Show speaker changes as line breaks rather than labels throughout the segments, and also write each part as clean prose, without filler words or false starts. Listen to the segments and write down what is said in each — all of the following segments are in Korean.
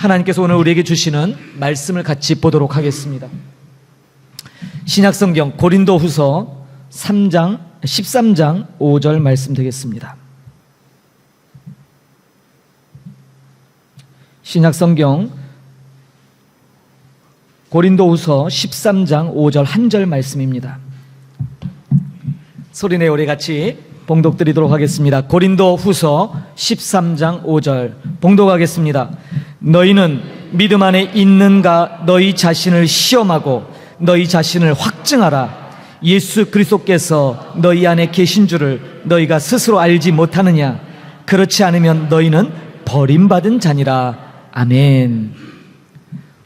하나님께서 오늘 우리에게 주시는 말씀을 같이 보도록 하겠습니다. 신약성경 고린도후서 13장 5절 말씀 되겠습니다. 신약성경 고린도후서 13장 5절 한 절 말씀입니다. 소리내어 우리 같이 봉독드리도록 하겠습니다. 고린도후서 13장 5절 봉독하겠습니다. 너희는 믿음 안에 있는가 너희 자신을 시험하고 너희 자신을 확증하라. 예수 그리스도께서 너희 안에 계신 줄을 너희가 스스로 알지 못하느냐. 그렇지 않으면 너희는 버림받은 자니라. 아멘.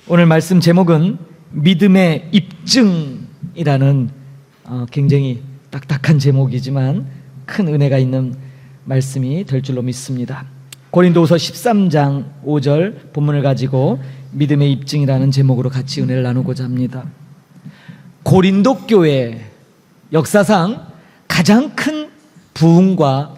오늘 말씀 제목은 믿음의 입증이라는 굉장히 딱딱한 제목이지만 큰 은혜가 있는 말씀이 될 줄로 믿습니다. 고린도후서 13장 5절 본문을 가지고 믿음의 입증이라는 제목으로 같이 은혜를 나누고자 합니다. 고린도 교회 역사상 가장 큰 부흥과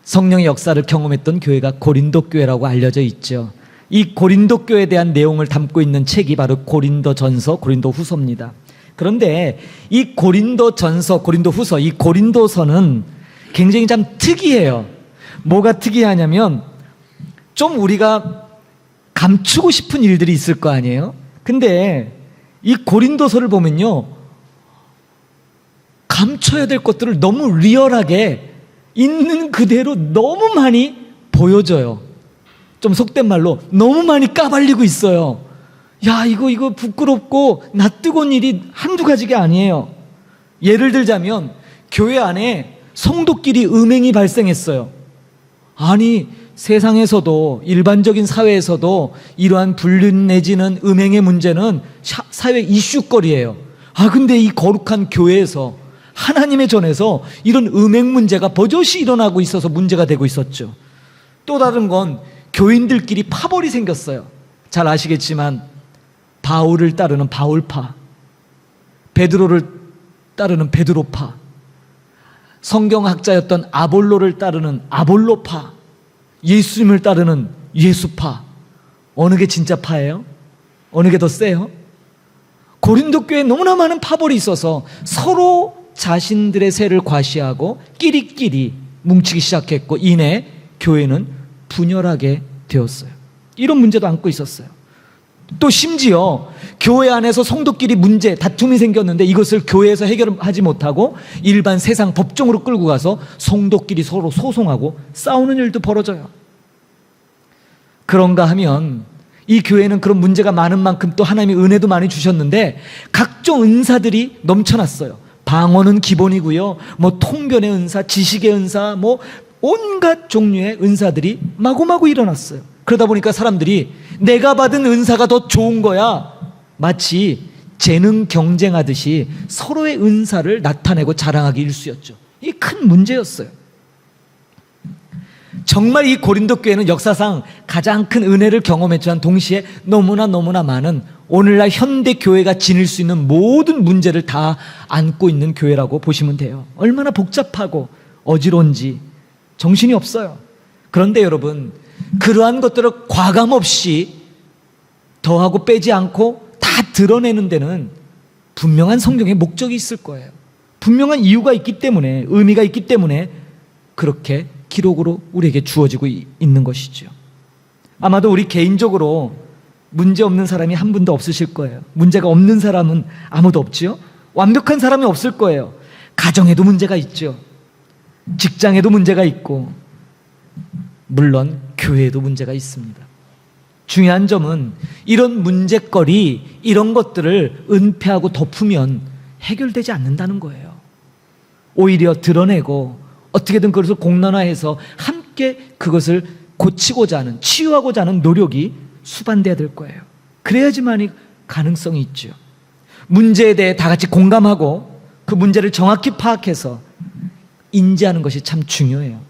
성령의 역사를 경험했던 교회가 고린도 교회라고 알려져 있죠. 이 고린도 교회에 대한 내용을 담고 있는 책이 바로 고린도전서, 고린도후서입니다. 그런데 이 고린도전서, 고린도후서, 이 고린도서는 굉장히 참 특이해요. 뭐가 특이하냐면 좀 우리가 감추고 싶은 일들이 있을 거 아니에요? 근데 이 고린도서를 보면요, 감춰야 될 것들을 너무 리얼하게 있는 그대로 너무 많이 보여줘요. 좀 속된 말로 너무 많이 까발리고 있어요. 야, 이거 부끄럽고 낯뜨거운 일이 한두 가지가 아니에요. 예를 들자면 교회 안에 성도끼리 음행이 발생했어요. 아니, 세상에서도 일반적인 사회에서도 이러한 불륜 내지는 음행의 문제는 사회 이슈거리예요. 근데 이 거룩한 교회에서 하나님의 전에서 이런 음행 문제가 버젓이 일어나고 있어서 문제가 되고 있었죠. 또 다른 건 교인들끼리 파벌이 생겼어요. 잘 아시겠지만 바울을 따르는 바울파, 베드로를 따르는 베드로파, 성경학자였던 아볼로를 따르는 아볼로파, 예수님을 따르는 예수파. 어느 게 진짜 파예요? 어느 게 더 세요? 고린도 교회에 너무나 많은 파벌이 있어서 서로 자신들의 세를 과시하고 끼리끼리 뭉치기 시작했고 이내 교회는 분열하게 되었어요. 이런 문제도 안고 있었어요. 또 심지어 교회 안에서 성도끼리 문제, 다툼이 생겼는데 이것을 교회에서 해결하지 못하고 일반 세상 법정으로 끌고 가서 성도끼리 서로 소송하고 싸우는 일도 벌어져요. 그런가 하면 이 교회는 그런 문제가 많은 만큼 또 하나님의 은혜도 많이 주셨는데 각종 은사들이 넘쳐났어요. 방언은 기본이고요. 통변의 은사, 지식의 은사, 온갖 종류의 은사들이 마구마구 일어났어요. 그러다 보니까 사람들이 내가 받은 은사가 더 좋은 거야. 마치 재능 경쟁하듯이 서로의 은사를 나타내고 자랑하기 일쑤였죠. 이게 큰 문제였어요. 정말 이 고린도 교회는 역사상 가장 큰 은혜를 경험했지만 동시에 너무나 많은 오늘날 현대 교회가 지닐 수 있는 모든 문제를 다 안고 있는 교회라고 보시면 돼요. 얼마나 복잡하고 어지러운지 정신이 없어요. 그런데 여러분, 그러한 것들을 과감 없이 더하고 빼지 않고 다 드러내는 데는 분명한 성경의 목적이 있을 거예요. 분명한 이유가 있기 때문에, 의미가 있기 때문에 그렇게 기록으로 우리에게 주어지고 있는 것이죠. 아마도 우리 개인적으로 문제 없는 사람이 한 분도 없으실 거예요. 문제가 없는 사람은 아무도 없죠. 완벽한 사람이 없을 거예요. 가정에도 문제가 있죠. 직장에도 문제가 있고 물론 교회에도 문제가 있습니다. 중요한 점은 이런 문제거리, 이런 것들을 은폐하고 덮으면 해결되지 않는다는 거예요. 오히려 드러내고 어떻게든 그것을 공론화해서 함께 그것을 고치고자 하는, 치유하고자 하는 노력이 수반돼야 될 거예요. 그래야지만이 가능성이 있죠. 문제에 대해 다 같이 공감하고 그 문제를 정확히 파악해서 인지하는 것이 참 중요해요.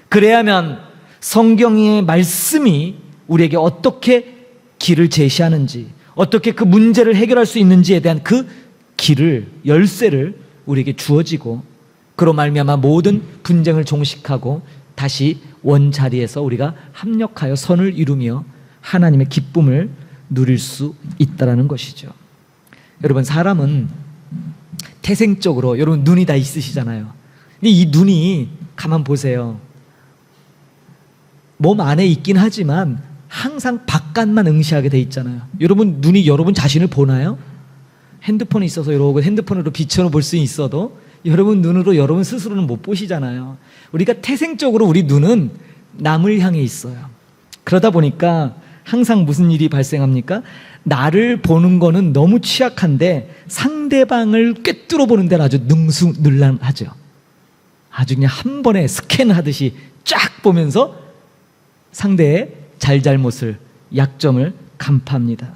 그래야만 성경의 말씀이 우리에게 어떻게 길을 제시하는지, 어떻게 그 문제를 해결할 수 있는지에 대한 그 길을, 열쇠를 우리에게 주어지고, 그로 말미암아 모든 분쟁을 종식하고 다시 원자리에서 우리가 합력하여 선을 이루며 하나님의 기쁨을 누릴 수 있다라는 것이죠. 여러분, 사람은 태생적으로, 여러분 눈이 다 있으시잖아요. 근데 이 눈이 가만 보세요. 몸 안에 있긴 하지만 항상 바깥만 응시하게 돼 있잖아요. 여러분 눈이 여러분 자신을 보나요? 핸드폰이 있어서 이러고 핸드폰으로 비춰 볼 수 있어도 여러분 눈으로 여러분 스스로는 못 보시잖아요. 우리가 태생적으로 우리 눈은 남을 향해 있어요. 그러다 보니까 항상 무슨 일이 발생합니까? 나를 보는 거는 너무 취약한데 상대방을 꿰뚫어 보는 데는 아주 능수능란하죠. 아주 그냥 한 번에 스캔하듯이 쫙 보면서 상대의 잘잘못을, 약점을 간파합니다.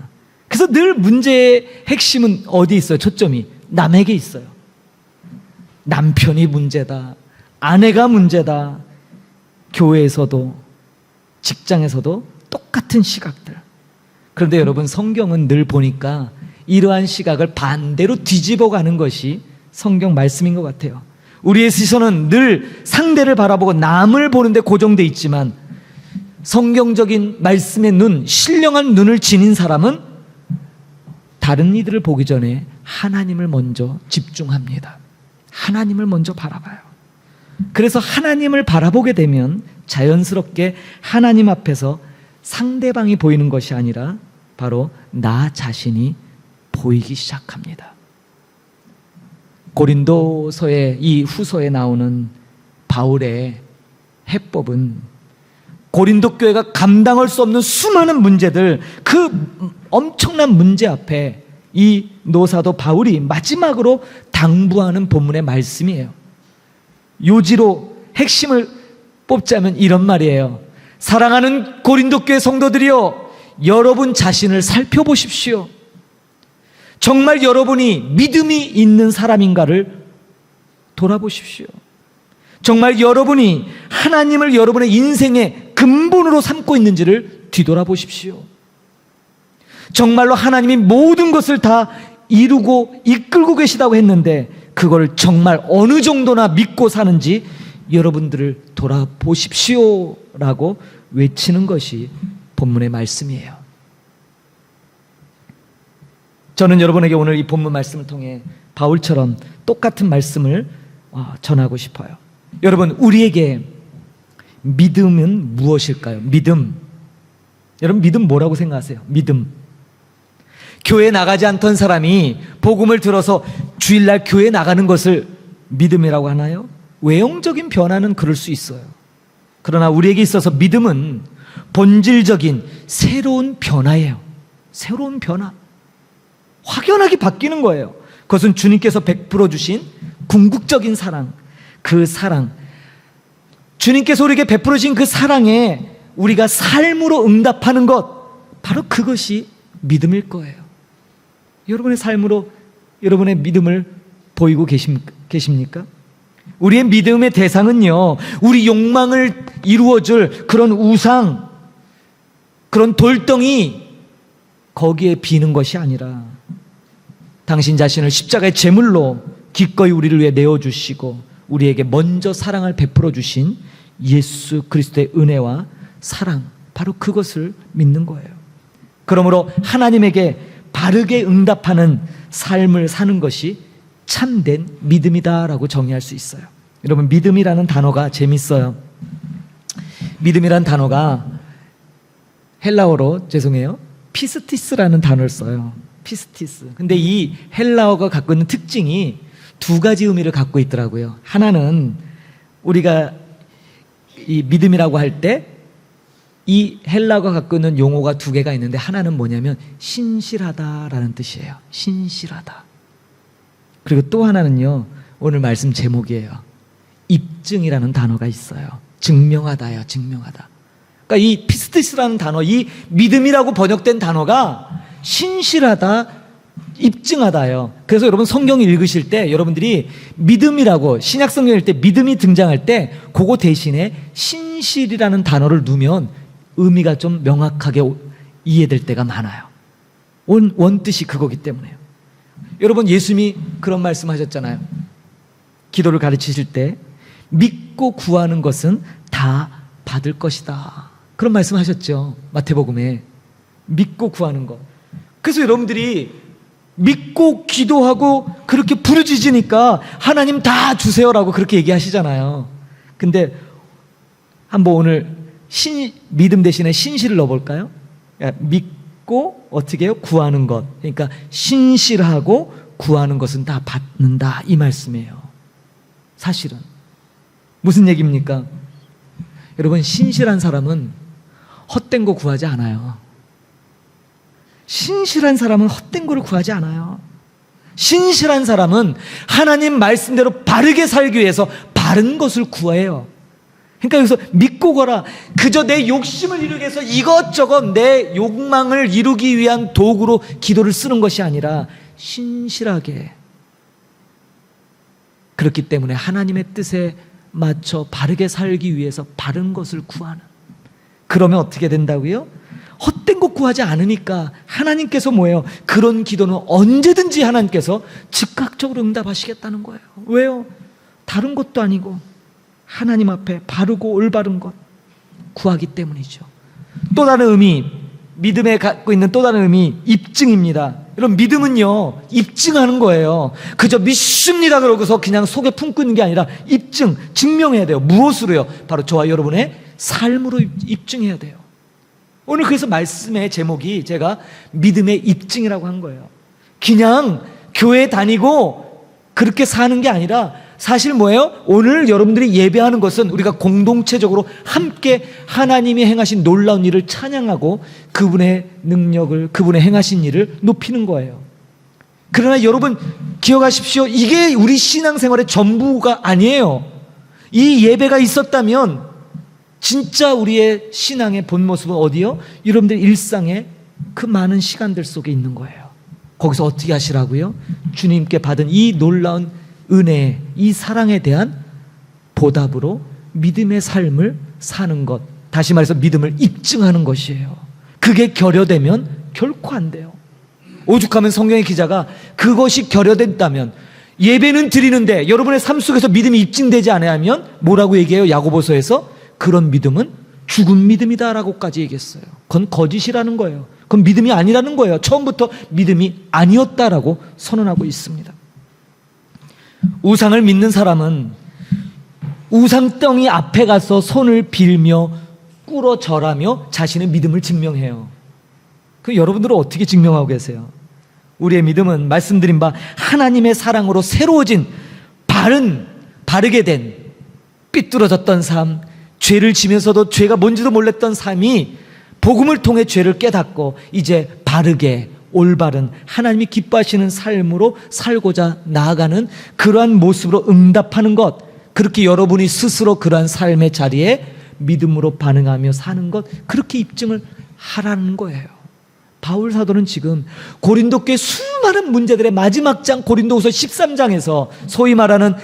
그래서 늘 문제의 핵심은 어디 있어요? 초점이 남에게 있어요. 남편이 문제다, 아내가 문제다, 교회에서도 직장에서도 똑같은 시각들. 그런데 여러분, 성경은 늘 보니까 이러한 시각을 반대로 뒤집어 가는 것이 성경 말씀인 것 같아요. 우리의 시선은 늘 상대를 바라보고 남을 보는 데 고정돼 있지만 성경적인 말씀의 눈, 신령한 눈을 지닌 사람은 다른 이들을 보기 전에 하나님을 먼저 집중합니다. 하나님을 먼저 바라봐요. 그래서 하나님을 바라보게 되면 자연스럽게 하나님 앞에서 상대방이 보이는 것이 아니라 바로 나 자신이 보이기 시작합니다. 고린도서의 이 후서에 나오는 바울의 해법은 고린도 교회가 감당할 수 없는 수많은 문제들, 그 엄청난 문제 앞에 이 노사도 바울이 마지막으로 당부하는 본문의 말씀이에요. 요지로 핵심을 뽑자면 이런 말이에요. 사랑하는 고린도 교회 성도들이여, 여러분 자신을 살펴보십시오. 정말 여러분이 믿음이 있는 사람인가를 돌아보십시오. 정말 여러분이 하나님을 여러분의 인생의 근본으로 삼고 있는지를 뒤돌아보십시오. 정말로 하나님이 모든 것을 다 이루고 이끌고 계시다고 했는데 그걸 정말 어느 정도나 믿고 사는지 여러분들을 돌아보십시오 라고 외치는 것이 본문의 말씀이에요. 저는 여러분에게 오늘 이 본문 말씀을 통해 바울처럼 똑같은 말씀을 전하고 싶어요. 여러분, 우리에게 믿음은 무엇일까요? 믿음. 여러분, 믿음 뭐라고 생각하세요? 믿음. 교회 나가지 않던 사람이 복음을 들어서 주일날 교회 나가는 것을 믿음이라고 하나요? 외형적인 변화는 그럴 수 있어요. 그러나 우리에게 있어서 믿음은 본질적인 새로운 변화예요. 새로운 변화. 확연하게 바뀌는 거예요. 그것은 주님께서 베풀어 주신 궁극적인 사랑, 그 사랑, 주님께서 우리에게 베풀어 주신 그 사랑에 우리가 삶으로 응답하는 것, 바로 그것이 믿음일 거예요. 여러분의 삶으로 여러분의 믿음을 보이고 계십니까? 우리의 믿음의 대상은요, 우리 욕망을 이루어줄 그런 우상, 그런 돌덩이, 거기에 비는 것이 아니라 당신 자신을 십자가의 제물로 기꺼이 우리를 위해 내어주시고 우리에게 먼저 사랑을 베풀어 주신 예수 그리스도의 은혜와 사랑, 바로 그것을 믿는 거예요. 그러므로 하나님에게 바르게 응답하는 삶을 사는 것이 참된 믿음이다라고 정의할 수 있어요. 여러분, 믿음이라는 단어가 재밌어요. 믿음이라는 단어가 헬라어로, 죄송해요, 피스티스라는 단어를 써요. 피스티스. 근데 이 헬라어가 갖고 있는 특징이 두 가지 의미를 갖고 있더라고요. 하나는 우리가 이 믿음이라고 할 때 이 헬라어가 갖고 있는 용어가 두 개가 있는데, 하나는 뭐냐면 신실하다라는 뜻이에요. 신실하다. 그리고 또 하나는요, 오늘 말씀 제목이에요. 입증이라는 단어가 있어요. 증명하다예요. 증명하다. 그러니까 이 피스티스라는 단어, 이 믿음이라고 번역된 단어가 신실하다, 입증하다예요. 그래서 여러분 성경 읽으실 때 여러분들이 믿음이라고, 신약 성경 읽을 때 믿음이 등장할 때 그거 대신에 신실이라는 단어를 넣으면 의미가 좀 명확하게 이해될 때가 많아요. 원뜻이 그거기 때문에요. 여러분, 예수님이 그런 말씀하셨잖아요. 기도를 가르치실 때 믿고 구하는 것은 다 받을 것이다, 그런 말씀하셨죠. 마태복음에. 믿고 구하는 것. 그래서 여러분들이 믿고 기도하고 그렇게 부르짖으니까 하나님 다 주세요라고 그렇게 얘기하시잖아요. 근데 한번 오늘 믿음 대신에 신실을 넣어볼까요? 믿고 어떻게 해요? 구하는 것. 그러니까 신실하고 구하는 것은 다 받는다 이 말씀이에요. 사실은 무슨 얘기입니까? 여러분, 신실한 사람은 헛된 거 구하지 않아요. 신실한 사람은 헛된 거를 구하지 않아요. 신실한 사람은 하나님 말씀대로 바르게 살기 위해서 바른 것을 구해요. 그러니까 여기서 믿고 거라, 그저 내 욕심을 이루기 위해서 이것저것 내 욕망을 이루기 위한 도구로 기도를 쓰는 것이 아니라 신실하게, 그렇기 때문에 하나님의 뜻에 맞춰 바르게 살기 위해서 바른 것을 구하는. 그러면 어떻게 된다고요? 헛된 것 구하지 않으니까 하나님께서 뭐예요? 그런 기도는 언제든지 하나님께서 즉각적으로 응답하시겠다는 거예요. 왜요? 다른 것도 아니고 하나님 앞에 바르고 올바른 것 구하기 때문이죠. 또 다른 의미, 믿음에 갖고 있는 또 다른 의미, 입증입니다. 여러분, 믿음은요, 입증하는 거예요. 그저 믿습니다 그러고서 그냥 속에 품고 있는 게 아니라 입증, 증명해야 돼요. 무엇으로요? 바로 저와 여러분의 삶으로 입증해야 돼요. 오늘 그래서 말씀의 제목이 제가 믿음의 입증이라고 한 거예요. 그냥 교회 다니고 그렇게 사는 게 아니라 사실 뭐예요? 오늘 여러분들이 예배하는 것은 우리가 공동체적으로 함께 하나님이 행하신 놀라운 일을 찬양하고 그분의 능력을, 그분의 행하신 일을 높이는 거예요. 그러나 여러분 기억하십시오. 이게 우리 신앙생활의 전부가 아니에요. 이 예배가 있었다면 진짜 우리의 신앙의 본 모습은 어디요? 여러분들 일상의 그 많은 시간들 속에 있는 거예요. 거기서 어떻게 하시라고요? 주님께 받은 이 놀라운 은혜, 이 사랑에 대한 보답으로 믿음의 삶을 사는 것, 다시 말해서 믿음을 입증하는 것이에요. 그게 결여되면 결코 안 돼요. 오죽하면 성경의 기자가 그것이 결여된다면, 예배는 드리는데 여러분의 삶 속에서 믿음이 입증되지 않으면 뭐라고 얘기해요? 야고보서에서 그런 믿음은 죽은 믿음이다라고까지 얘기했어요. 그건 거짓이라는 거예요. 그건 믿음이 아니라는 거예요. 처음부터 믿음이 아니었다라고 선언하고 있습니다. 우상을 믿는 사람은 우상덩이 앞에 가서 손을 빌며 꿇어 절하며 자신의 믿음을 증명해요. 그 여러분들은 어떻게 증명하고 계세요? 우리의 믿음은 말씀드린 바 하나님의 사랑으로 새로워진 바르게 된 삐뚤어졌던 삶, 죄를 지면서도 죄가 뭔지도 몰랐던 삶이 복음을 통해 죄를 깨닫고 이제 바르게 올바른 하나님이 기뻐하시는 삶으로 살고자 나아가는 그러한 모습으로 응답하는 것, 그렇게 여러분이 스스로 그러한 삶의 자리에 믿음으로 반응하며 사는 것, 그렇게 입증을 하라는 거예요. 바울 사도는 지금 고린도 교회 수많은 문제들의 마지막 장 고린도후서 13장에서 소위 말하는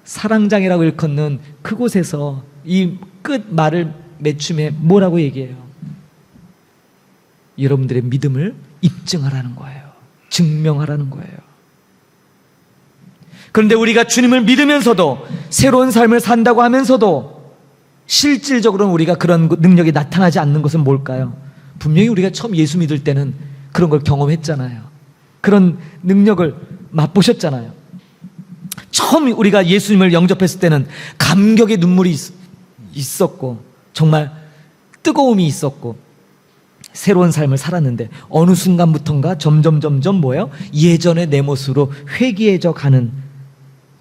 사랑장이라고 일컫는 그곳에서 이 끝 말을 맺춤에 뭐라고 얘기해요? 여러분들의 믿음을 입증하라는 거예요. 증명하라는 거예요. 그런데 우리가 주님을 믿으면서도 새로운 삶을 산다고 하면서도 실질적으로는 우리가 그런 능력이 나타나지 않는 것은 뭘까요? 분명히 우리가 처음 예수 믿을 때는 그런 걸 경험했잖아요. 그런 능력을 맛보셨잖아요. 처음 우리가 예수님을 영접했을 때는 감격의 눈물이 있었고 정말 뜨거움이 있었고 새로운 삶을 살았는데 어느 순간부터인가 점점 뭐예요? 예전의 내 모습으로 회귀해져 가는,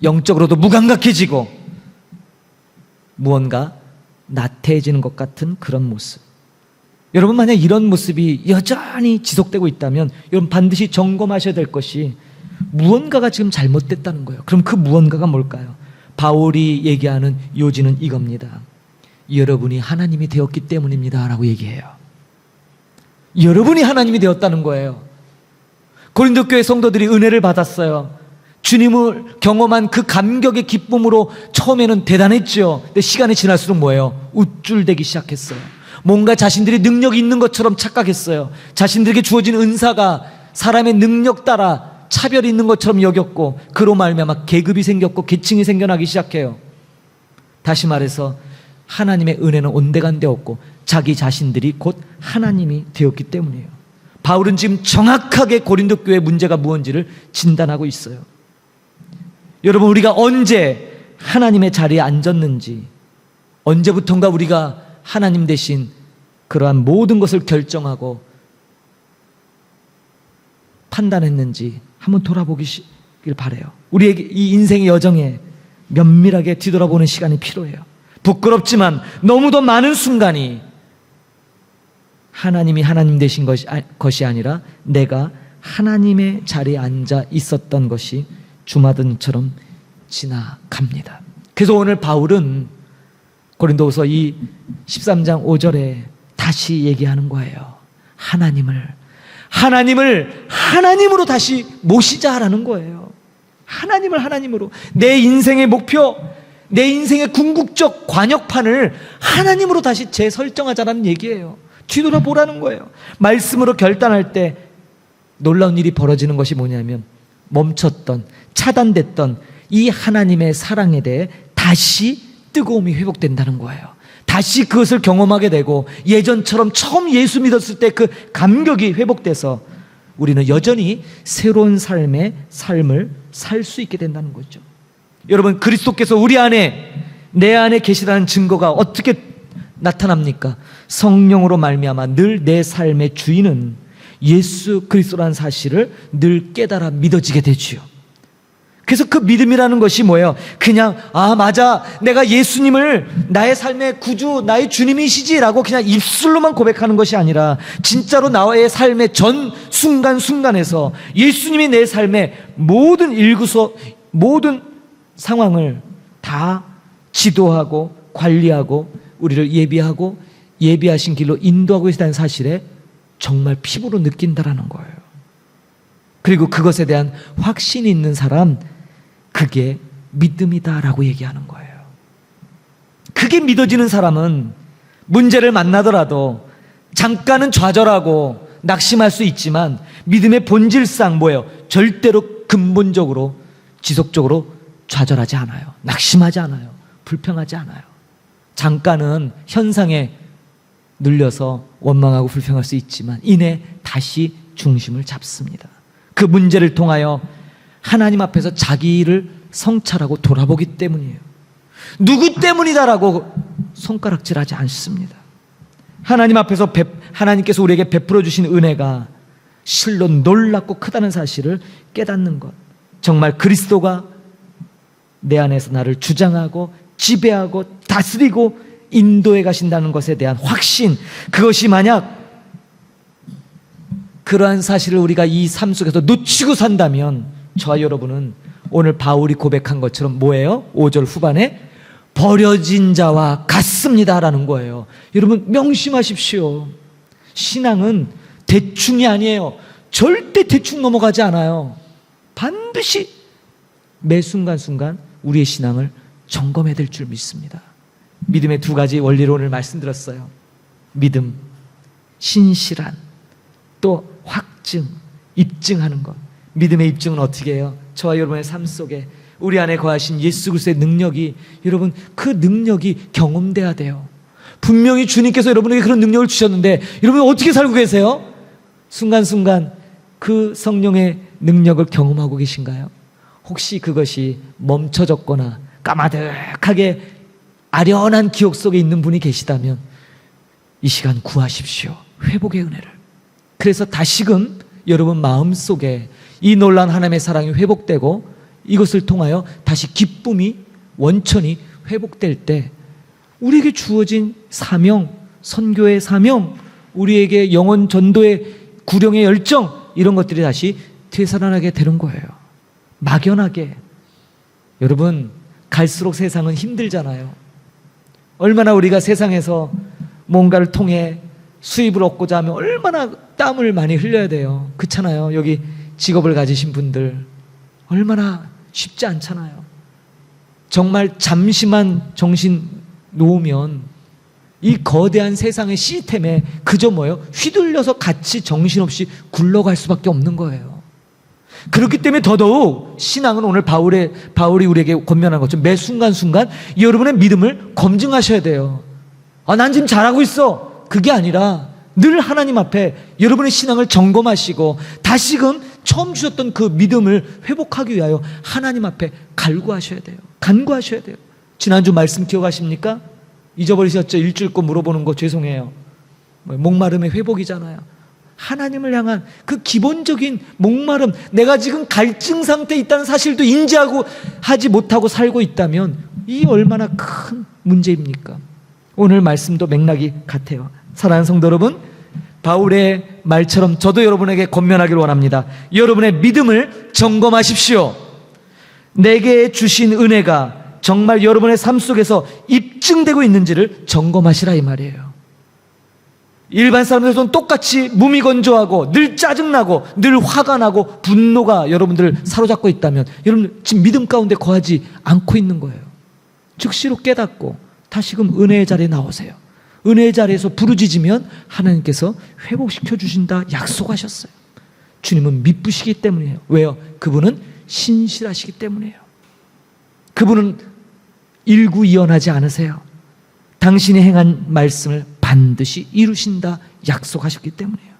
영적으로도 무감각해지고 무언가 나태해지는 것 같은 그런 모습. 여러분, 만약 이런 모습이 여전히 지속되고 있다면 여러분 반드시 점검하셔야 될 것이 무언가가 지금 잘못됐다는 거예요. 그럼 그 무언가가 뭘까요? 바울이 얘기하는 요지는 이겁니다. 여러분이 하나님이 되었기 때문입니다 라고 얘기해요. 여러분이 하나님이 되었다는 거예요. 고린도 교회 성도들이 은혜를 받았어요. 주님을 경험한 그 감격의 기쁨으로 처음에는 대단했죠. 근데 시간이 지날수록 뭐예요? 우쭐대기 시작했어요. 뭔가 자신들이 능력이 있는 것처럼 착각했어요. 자신들에게 주어진 은사가 사람의 능력 따라 차별이 있는 것처럼 여겼고, 그로 말미암아 계급이 생겼고 계층이 생겨나기 시작해요. 다시 말해서 하나님의 은혜는 온데간데 없고 자기 자신들이 곧 하나님이 되었기 때문이에요. 바울은 지금 정확하게 고린도 교회 문제가 무엇인지를 진단하고 있어요. 여러분, 우리가 언제 하나님의 자리에 앉았는지, 언제부턴가 우리가 하나님 대신 그러한 모든 것을 결정하고 판단했는지 한번 돌아보길 바라요. 우리에게 이 인생의 여정에 면밀하게 뒤돌아보는 시간이 필요해요. 부끄럽지만 너무도 많은 순간이 하나님이 하나님 되신 것이 아니라 내가 하나님의 자리에 앉아 있었던 것이 주마등처럼 지나갑니다. 그래서 오늘 바울은 고린도후서 이 13장 5절에 다시 얘기하는 거예요. 하나님을 하나님으로 다시 모시자라는 거예요. 하나님을 하나님으로. 내 인생의 목표, 내 인생의 궁극적 관역판을 하나님으로 다시 재설정하자라는 얘기예요. 뒤돌아보라는 거예요. 말씀으로 결단할 때 놀라운 일이 벌어지는 것이 뭐냐면 멈췄던, 차단됐던 이 하나님의 사랑에 대해 다시 뜨거움이 회복된다는 거예요. 다시 그것을 경험하게 되고 예전처럼 처음 예수 믿었을 때 그 감격이 회복돼서 우리는 여전히 새로운 삶을 살 수 있게 된다는 거죠. 여러분, 그리스도께서 우리 안에, 내 안에 계시다는 증거가 어떻게 나타납니까? 성령으로 말미암아 늘 내 삶의 주인은 예수 그리스도라는 사실을 늘 깨달아 믿어지게 되지요. 그래서 그 믿음이라는 것이 뭐예요? 그냥 맞아, 내가 예수님을 나의 삶의 구주, 나의 주님이시지라고 그냥 입술로만 고백하는 것이 아니라 진짜로 나의 삶의 전 순간순간에서 예수님이 내 삶의 모든 일구소, 모든 상황을 다 지도하고 관리하고 우리를 예비하신 길로 인도하고 있다는 사실에 정말 피부로 느낀다라는 거예요. 그리고 그것에 대한 확신이 있는 사람, 그게 믿음이다라고 얘기하는 거예요. 그게 믿어지는 사람은 문제를 만나더라도 잠깐은 좌절하고 낙심할 수 있지만 믿음의 본질상 뭐예요? 절대로 근본적으로 지속적으로 좌절하지 않아요. 낙심하지 않아요. 불평하지 않아요. 잠깐은 현상에 눌려서 원망하고 불평할 수 있지만 이내 다시 중심을 잡습니다. 그 문제를 통하여 하나님 앞에서 자기를 성찰하고 돌아보기 때문이에요. 누구 때문이다라고 손가락질하지 않습니다. 하나님 앞에서 하나님께서 우리에게 베풀어 주신 은혜가 실로 놀랍고 크다는 사실을 깨닫는 것, 정말 그리스도가 내 안에서 나를 주장하고 지배하고 다스리고 인도해 가신다는 것에 대한 확신, 그것이 만약 그러한 사실을 우리가 이 삶 속에서 놓치고 산다면 저와 여러분은 오늘 바울이 고백한 것처럼 뭐예요? 5절 후반에 버려진 자와 같습니다라는 거예요. 여러분, 명심하십시오. 신앙은 대충이 아니에요. 절대 대충 넘어가지 않아요. 반드시 매 순간순간 우리의 신앙을 점검해야 될 줄 믿습니다. 믿음의 두 가지 원리를 오늘 말씀드렸어요. 믿음, 신실한, 또 확증, 입증하는 것. 믿음의 입증은 어떻게 해요? 저와 여러분의 삶 속에 우리 안에 거하신 예수 그리스도의 능력이, 여러분, 그 능력이 경험돼야 돼요. 분명히 주님께서 여러분에게 그런 능력을 주셨는데 여러분 어떻게 살고 계세요? 순간순간 그 성령의 능력을 경험하고 계신가요? 혹시 그것이 멈춰졌거나 까마득하게 아련한 기억 속에 있는 분이 계시다면 이 시간 구하십시오. 회복의 은혜를. 그래서 다시금 여러분 마음속에 이 놀라운 하나님의 사랑이 회복되고 이것을 통하여 다시 기쁨이 원천이 회복될 때 우리에게 주어진 사명, 선교의 사명, 우리에게 영혼 전도의 구령의 열정, 이런 것들이 다시 되살아나게 되는 거예요. 막연하게. 여러분, 갈수록 세상은 힘들잖아요. 얼마나 우리가 세상에서 뭔가를 통해 수입을 얻고자 하면 얼마나 땀을 많이 흘려야 돼요. 그렇잖아요. 여기 직업을 가지신 분들 얼마나 쉽지 않잖아요. 정말 잠시만 정신 놓으면 이 거대한 세상의 시스템에 그저 뭐예요? 휘둘려서 같이 정신없이 굴러갈 수밖에 없는 거예요. 그렇기 때문에 더더욱 신앙은 오늘 바울이 우리에게 권면한 것처럼 매 순간순간 여러분의 믿음을 검증하셔야 돼요. 난 지금 잘하고 있어. 그게 아니라 늘 하나님 앞에 여러분의 신앙을 점검하시고 다시금 처음 주셨던 그 믿음을 회복하기 위하여 하나님 앞에 간구하셔야 돼요. 간구하셔야 돼요. 지난주 말씀 기억하십니까? 잊어버리셨죠? 일주일 거 물어보는 거 죄송해요. 목마름의 회복이잖아요. 하나님을 향한 그 기본적인 목마름, 내가 지금 갈증 상태에 있다는 사실도 인지하고 하지 못하고 살고 있다면 이 얼마나 큰 문제입니까? 오늘 말씀도 맥락이 같아요. 사랑하는 성도 여러분, 바울의 말처럼 저도 여러분에게 권면하기를 원합니다. 여러분의 믿음을 점검하십시오. 내게 주신 은혜가 정말 여러분의 삶 속에서 입증되고 있는지를 점검하시라 이 말이에요. 일반 사람들은 똑같이 무미건조하고 늘 짜증나고 늘 화가 나고 분노가 여러분들을 사로잡고 있다면 여러분 지금 믿음 가운데 거하지 않고 있는 거예요. 즉시로 깨닫고 다시금 은혜의 자리에 나오세요. 은혜의 자리에서 부르짖으면 하나님께서 회복시켜 주신다 약속하셨어요. 주님은 미쁘시기 때문이에요. 왜요? 그분은 신실하시기 때문이에요. 그분은 일구이연하지 않으세요. 당신이 행한 말씀을 반드시 이루신다 약속하셨기 때문이에요.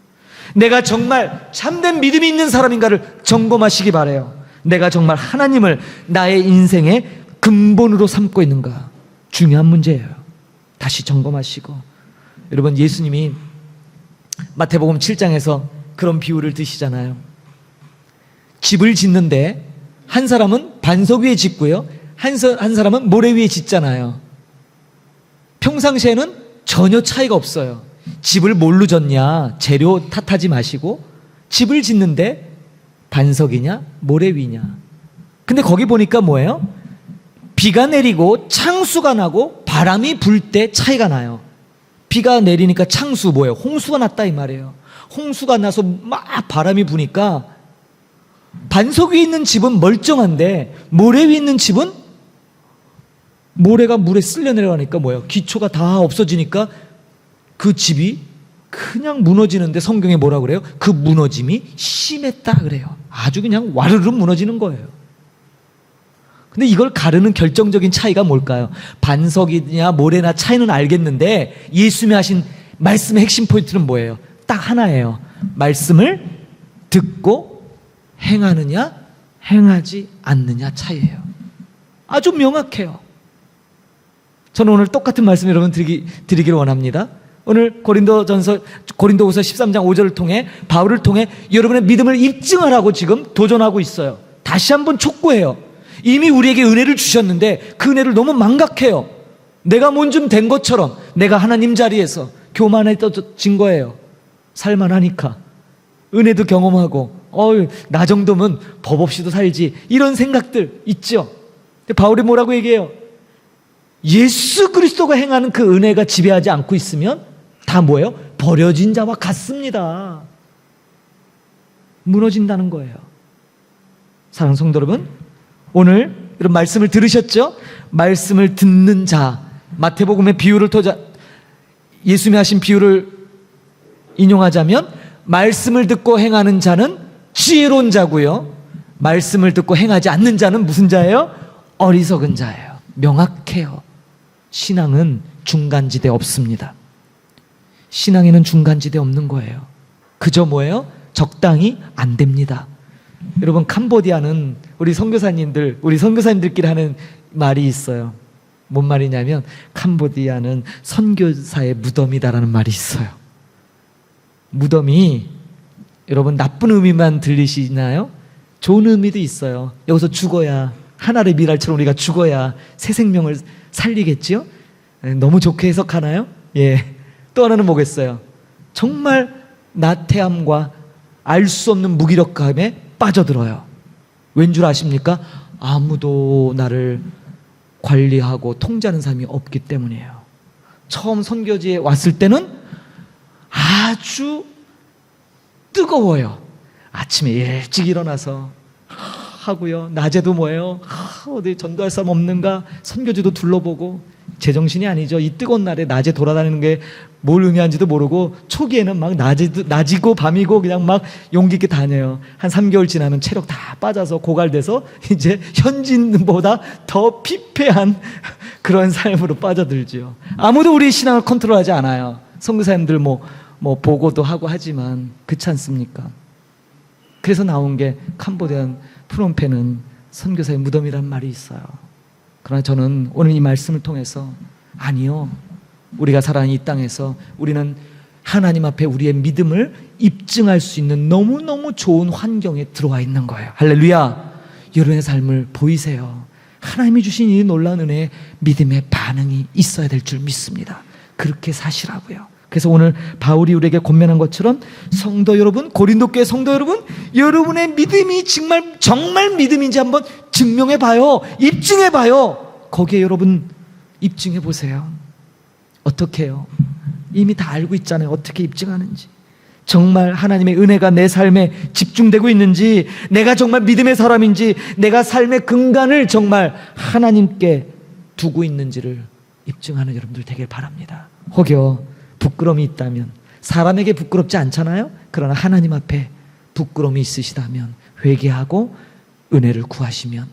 내가 정말 참된 믿음이 있는 사람인가를 점검하시기 바라요. 내가 정말 하나님을 나의 인생의 근본으로 삼고 있는가, 중요한 문제예요. 다시 점검하시고. 여러분, 예수님이 마태복음 7장에서 그런 비유를 드시잖아요. 집을 짓는데 한 사람은 반석 위에 짓고요, 한 사람은 모래 위에 짓잖아요. 평상시에는 전혀 차이가 없어요. 집을 뭘로 졌냐, 재료 탓하지 마시고 집을 짓는데 반석이냐 모래 위냐. 근데 거기 보니까 뭐예요? 비가 내리고 창수가 나고 바람이 불 때 차이가 나요. 비가 내리니까 창수, 뭐예요? 홍수가 났다 이 말이에요. 홍수가 나서 막 바람이 부니까 반석 위에 있는 집은 멀쩡한데 모래 위에 있는 집은 모래가 물에 쓸려 내려가니까 뭐예요? 기초가 다 없어지니까 그 집이 그냥 무너지는데 성경에 뭐라 그래요? 그 무너짐이 심했다 그래요. 아주 그냥 와르르 무너지는 거예요. 근데 이걸 가르는 결정적인 차이가 뭘까요? 반석이냐 모래나 차이는 알겠는데 예수님이 하신 말씀의 핵심 포인트는 뭐예요? 딱 하나예요. 말씀을 듣고 행하느냐 행하지 않느냐 차이예요. 아주 명확해요. 저는 오늘 똑같은 말씀 여러분 드리기를 원합니다. 오늘 고린도후서 13장 5절을 통해 바울을 통해 여러분의 믿음을 입증하라고 지금 도전하고 있어요. 다시 한번 촉구해요. 이미 우리에게 은혜를 주셨는데 그 은혜를 너무 망각해요. 내가 뭔 좀 된 것처럼 내가 하나님 자리에서 교만해진 거예요. 살만하니까 은혜도 경험하고 나 정도면 법 없이도 살지, 이런 생각들 있죠. 근데 바울이 뭐라고 얘기해요? 예수 그리스도가 행하는 그 은혜가 지배하지 않고 있으면 다 뭐예요? 버려진 자와 같습니다. 무너진다는 거예요. 사랑하는 성도 여러분, 오늘 이런 말씀을 들으셨죠? 말씀을 듣는 자, 마태복음의 비유를 예수님이 하신 비유를 인용하자면 말씀을 듣고 행하는 자는 지혜로운 자고요, 말씀을 듣고 행하지 않는 자는 무슨 자예요? 어리석은 자예요. 명확해요. 신앙은 중간지대 없습니다. 신앙에는 중간지대 없는 거예요. 그저 뭐예요? 적당히 안 됩니다. 여러분, 캄보디아는 우리 선교사님들끼리 하는 말이 있어요. 뭔 말이냐면 캄보디아는 선교사의 무덤이다라는 말이 있어요. 무덤이 여러분 나쁜 의미만 들리시나요? 좋은 의미도 있어요. 여기서 죽어야, 하늘의 미랄처럼 우리가 죽어야 새 생명을 살리겠지요? 너무 좋게 해석하나요? 예. 또 하나는 뭐겠어요? 정말 나태함과 알 수 없는 무기력감에 빠져들어요. 왠 줄 아십니까? 아무도 나를 관리하고 통제하는 사람이 없기 때문이에요. 처음 선교지에 왔을 때는 아주 뜨거워요. 아침에 일찍 일어나서 하고요, 낮에도 뭐예요? 어디 전도할 사람 없는가? 선교지도 둘러보고, 제정신이 아니죠. 이 뜨거운 날에 낮에 돌아다니는 게 뭘 의미하는지도 모르고 초기에는 막 낮이고 밤이고 그냥 막 용기 있게 다녀요. 한 3개월 지나면 체력 다 빠져서 고갈돼서 이제 현지인보다 더 피폐한 그런 삶으로 빠져들죠. 아무도 우리 신앙을 컨트롤하지 않아요. 선교사님들 뭐 보고도 하고 하지만 그렇지 않습니까? 그래서 나온 게 캄보디안 프놈펜은 선교사의 무덤이란 말이 있어요. 그러나 저는 오늘 이 말씀을 통해서 아니요, 우리가 살아가는 이 땅에서 우리는 하나님 앞에 우리의 믿음을 입증할 수 있는 너무너무 좋은 환경에 들어와 있는 거예요. 할렐루야. 여러분의 삶을 보이세요. 하나님이 주신 이 놀라운 은혜에 믿음의 반응이 있어야 될 줄 믿습니다. 그렇게 사시라고요. 그래서 오늘 바울이 우리에게 권면한 것처럼 성도 여러분, 고린도 교회 성도 여러분, 여러분의 믿음이 정말 믿음인지 한번 증명해 봐요. 입증해 봐요. 거기에 여러분 입증해 보세요. 어떻게 해요? 이미 다 알고 있잖아요. 어떻게 입증하는지. 정말 하나님의 은혜가 내 삶에 집중되고 있는지, 내가 정말 믿음의 사람인지, 내가 삶의 근간을 정말 하나님께 두고 있는지를 입증하는 여러분들 되길 바랍니다. 혹여 부끄러움이 있다면, 사람에게 부끄럽지 않잖아요? 그러나 하나님 앞에 부끄러움이 있으시다면 회개하고 은혜를 구하시면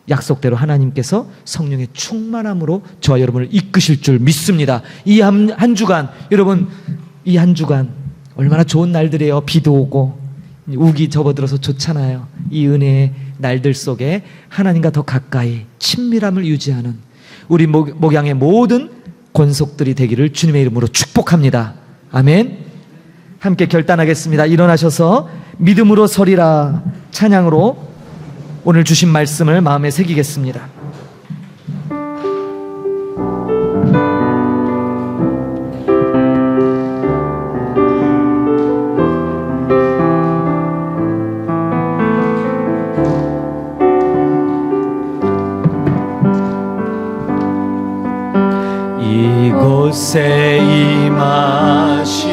약속대로 하나님께서 성령의 충만함으로 저와 여러분을 이끄실 줄 믿습니다. 이 한 주간, 여러분, 이 한 주간 얼마나 좋은 날들이에요. 비도 오고 우기 접어들어서 좋잖아요. 이 은혜의 날들 속에 하나님과 더 가까이 친밀함을 유지하는 우리 목양의 모든 권속들이 되기를 주님의 이름으로 축복합니다. 아멘. 함께 결단하겠습니다. 일어나셔서 믿음으로 서리라 찬양으로 오늘 주신 말씀을 마음에 새기겠습니다. 이곳에 임하신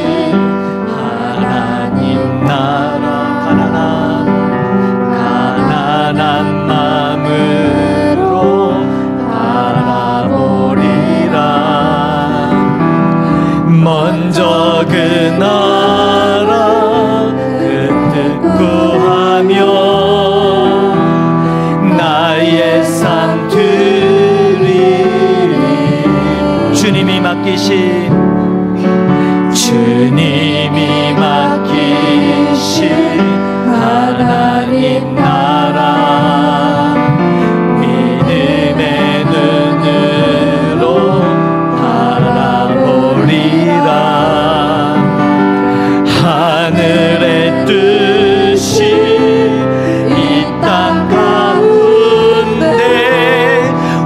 하나님 나라, 가난한 마음으로 바라보리라. 먼저 그 나라 그 뜻 구하며 나의 삶 주님이 맡기신 하나님 나라, 믿음의 눈으로 바라보리라. 하늘의 뜻이 이 땅 가운데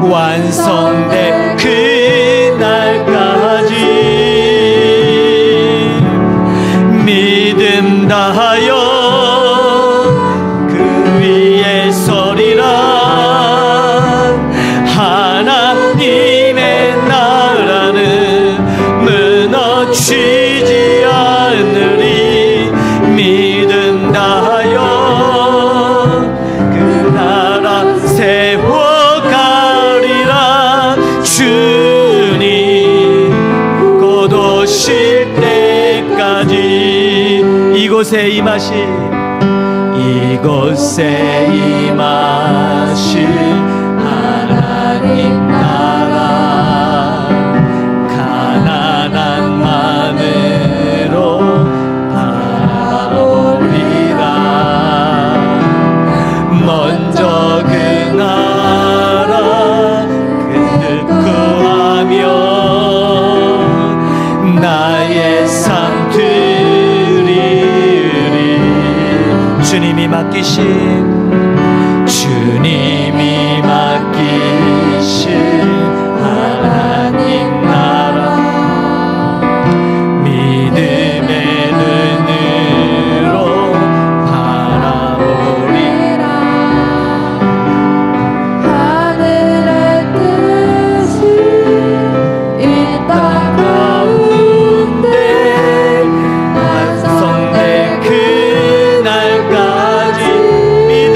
완성된 그날까지 믿음 다하여 그 위에 서리라. 하나님의 나라는 무너지지 않으리. 믿음 다하여 그 나라 세워가리라. 주님 곧 오실 때까지 이곳에 임하신 하나님 나라, 가난한 마음으로 바라보리라. 먼저 그 나라 그 뜻 구하며 나의 삶 드리리. 주님이 맡기신 하나님 나라, 믿음의 눈으로 바라보리라.
하늘의 뜻이 이 땅 가운데
완성된 그날까지 믿음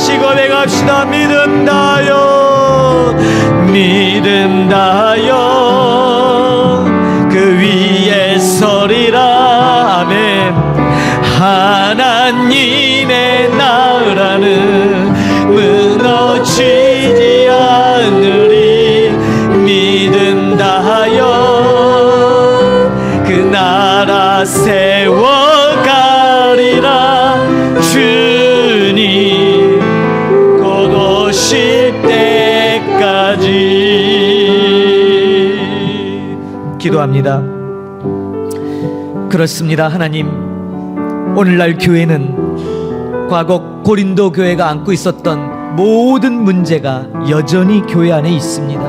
다시 고백합시다. 믿음다요 믿음다요 그 위에 서리라. 아멘. 하나님의 나라는 무너지지 않으리. 믿음다요 그 나라 세워가리라. 주님 곧 오실 때까지. 기도합니다. 그렇습니다. 하나님, 오늘날 교회는 과거 고린도 교회가 안고 있었던 모든 문제가 여전히 교회 안에 있습니다.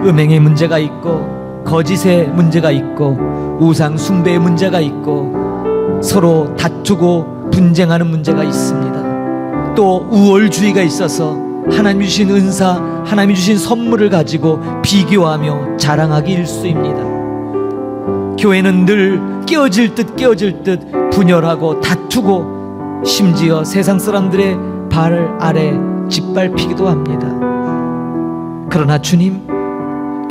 음행의 문제가 있고, 거짓의 문제가 있고, 우상 숭배의 문제가 있고, 서로 다투고 분쟁하는 문제가 있습니다. 또 우월주의가 있어서 하나님이 주신 은사, 하나님이 주신 선물을 가지고 비교하며 자랑하기 일쑤입니다. 교회는 늘 깨어질 듯 분열하고 다투고, 심지어 세상 사람들의 발 아래 짓밟히기도 합니다. 그러나 주님,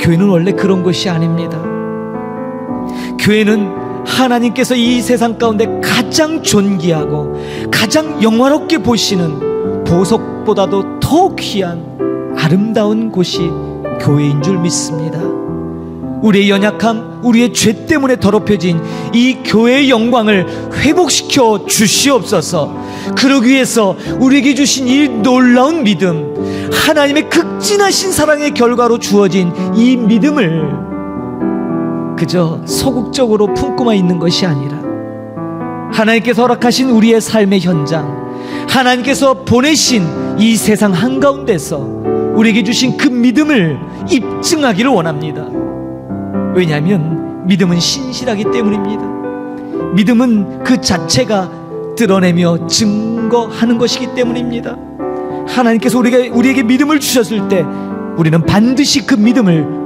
교회는 원래 그런 것이 아닙니다. 교회는 하나님께서 이 세상 가운데 가장 존귀하고 가장 영화롭게 보시는 보석보다도 더 귀한 아름다운 곳이 교회인 줄 믿습니다. 우리의 연약함, 우리의 죄 때문에 더럽혀진 이 교회의 영광을 회복시켜 주시옵소서. 그러기 위해서 우리에게 주신 이 놀라운 믿음, 하나님의 극진하신 사랑의 결과로 주어진 이 믿음을 그저 소극적으로 품고만 있는 것이 아니라 하나님께서 허락하신 우리의 삶의 현장, 하나님께서 보내신 이 세상 한가운데서 우리에게 주신 그 믿음을 입증하기를 원합니다. 왜냐하면 믿음은 신실하기 때문입니다. 믿음은 그 자체가 드러내며 증거하는 것이기 때문입니다. 하나님께서 우리에게 믿음을 주셨을 때 우리는 반드시 그 믿음을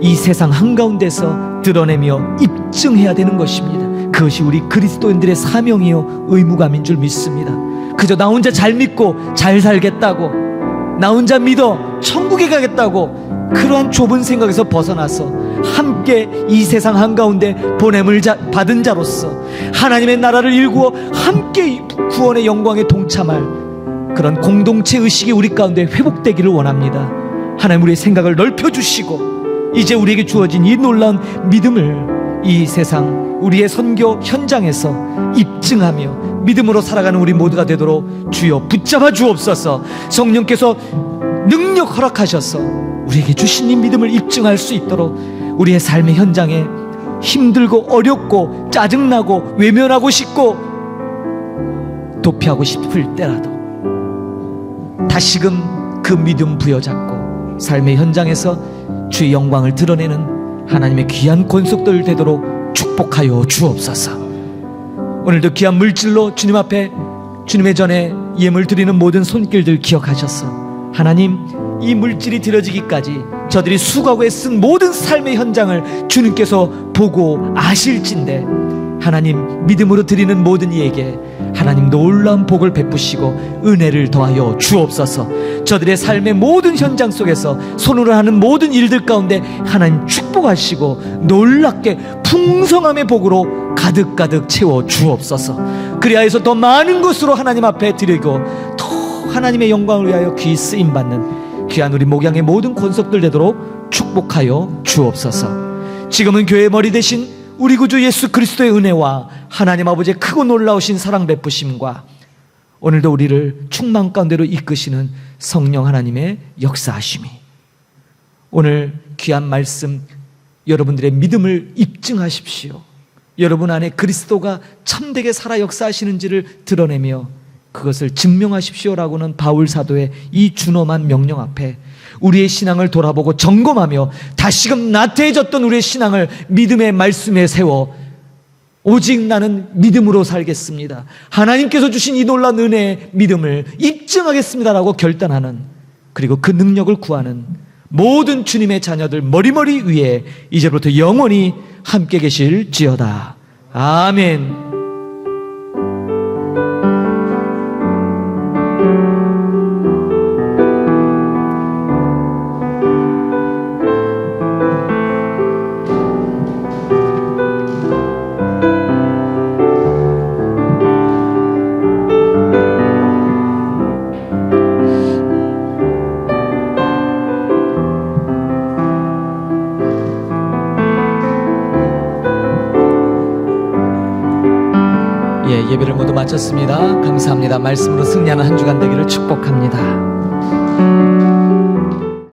이 세상 한가운데서 드러내며 입증해야 되는 것입니다. 그것이 우리 그리스도인들의 사명이요 의무감인 줄 믿습니다. 그저 나 혼자 잘 믿고 잘 살겠다고, 나 혼자 믿어 천국에 가겠다고, 그러한 좁은 생각에서 벗어나서 함께 이 세상 한가운데 보냄을 받은 자로서 하나님의 나라를 일구어 함께 구원의 영광에 동참할 그런 공동체 의식이 우리 가운데 회복되기를 원합니다. 하나님, 우리의 생각을 넓혀주시고 이제 우리에게 주어진 이 놀라운 믿음을 이 세상 우리의 선교 현장에서 입증하며 믿음으로 살아가는 우리 모두가 되도록 주여 붙잡아 주옵소서. 성령께서 능력 허락하셔서 우리에게 주신 이 믿음을 입증할 수 있도록 우리의 삶의 현장에 힘들고 어렵고 짜증나고 외면하고 싶고 도피하고 싶을 때라도 다시금 그 믿음 부여잡고 삶의 현장에서 주의 영광을 드러내는 하나님의 귀한 권속들 되도록 축복하여 주옵소서. 오늘도 귀한 물질로 주님 앞에 주님의 전에 예물 드리는 모든 손길들 기억하셔서 하나님, 이 물질이 드려지기까지 저들이 수고하고 애쓴 모든 삶의 현장을 주님께서 보고 아실진데 하나님, 믿음으로 드리는 모든 이에게 하나님 놀라운 복을 베푸시고 은혜를 더하여 주옵소서. 저들의 삶의 모든 현장 속에서 손으로 하는 모든 일들 가운데 하나님 축복하시고 놀랍게 풍성함의 복으로 가득가득 채워 주옵소서. 그리하여서 더 많은 것으로 하나님 앞에 드리고 더 하나님의 영광을 위하여 귀 쓰임받는 귀한 우리 목양의 모든 권속들 되도록 축복하여 주옵소서. 지금은 교회의 머리 대신 우리 구주 예수 그리스도의 은혜와 하나님 아버지의 크고 놀라우신 사랑 베푸심과 오늘도 우리를 충만 가운데로 이끄시는 성령 하나님의 역사하심이 오늘 귀한 말씀 여러분들의 믿음을 입증하십시오. 여러분 안에 그리스도가 참되게 살아 역사하시는지를 드러내며 그것을 증명하십시오라고는 바울 사도의 이 준엄한 명령 앞에 우리의 신앙을 돌아보고 점검하며 다시금 나태해졌던 우리의 신앙을 믿음의 말씀에 세워 오직 나는 믿음으로 살겠습니다, 하나님께서 주신 이 놀라운 은혜의 믿음을 입증하겠습니다라고 결단하는, 그리고 그 능력을 구하는 모든 주님의 자녀들 머리머리 위에 이제부터 영원히 함께 계실지어다. 아멘. 예, 예배를 모두 마쳤습니다. 감사합니다. 말씀으로 승리하는 한 주간 되기를 축복합니다.